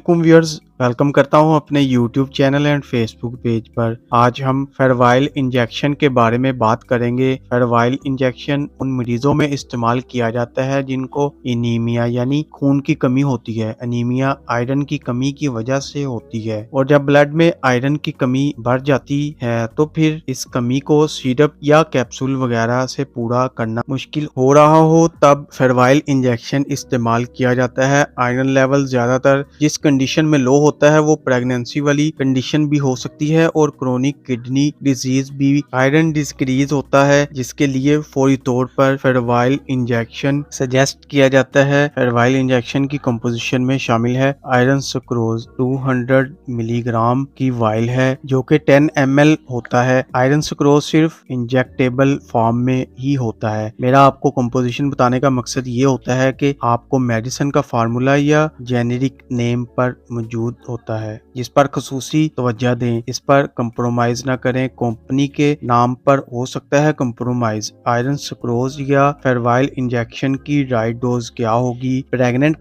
वालेकुम viewers, welcome करता हूं अपने YouTube channel and Facebook page पर। आज हम फेरवाइल इंजेक्शन के बारे में बात करेंगे। फेरवाइल इंजेक्शन उन मरीजों में इस्तेमाल किया जाता है जिनको एनीमिया यानी खून की कमी होती है। एनीमिया आयरन की कमी की वजह से होती है और जब ब्लड में आयरन की कमी बढ़ जाती है तो फिर इस कमी को सिरप या कैप्सूल वगैरह से पूरा करना मुश्किल हो रहा हो तब फेरवाइल इंजेक्शन इस्तेमाल किया जाता है। आयरन लेवल ज्यादातर जिस कंडीशन में लो होता है वो प्रेगनेंसी वाली कंडीशन भी हो सकती है और क्रोनिक किडनी डिजीज भी। आयरन डिक्रीज होता है जिसके लिए फौरी तौर पर फेरवाइल इंजेक्शन सजेस्ट किया जाता है। फेरवाइल इंजेक्शन की कंपोजिशन में शामिल है आयरन सुक्रोज 200 मिलीग्राम की वाइल है जो कि 10 ml होता है। आयरन सुक्रोज सिर्फ इंजेक्टेबल फॉर्म में ही होता है। मेरा आपको कंपोजिशन बताने का मकसद ये होता है कि आपको मेडिसिन का फार्मूला या जेनेरिक नेम पर मौजूद होता है जिस पर खसूसी तवज्जो दें। इस पर कंप्रोमाइज ना करें। कंपनी के नाम पर हो सकता है कंप्रोमाइज। आयरन सुक्रोज या फेरवाइल इंजेक्शन की राइट डोज क्या होगी? प्रेग्नेंट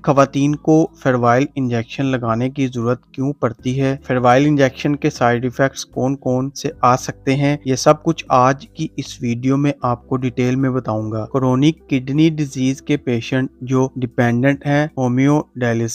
खवातीन को फेरवाइल इंजेक्शन लगाने की जरूरत क्यों पड़ती है? फेरवाइल इंजेक्शन के साइड इफेक्ट्स कौन कौन से आ सकते हैं? ये सब कुछ आज की इस वीडियो में आपको डिटेल में बताऊंगा। क्रोनिक किडनी डिजीज के पेशेंट जो डिपेंडेंट हैं होम्योडायलिसिस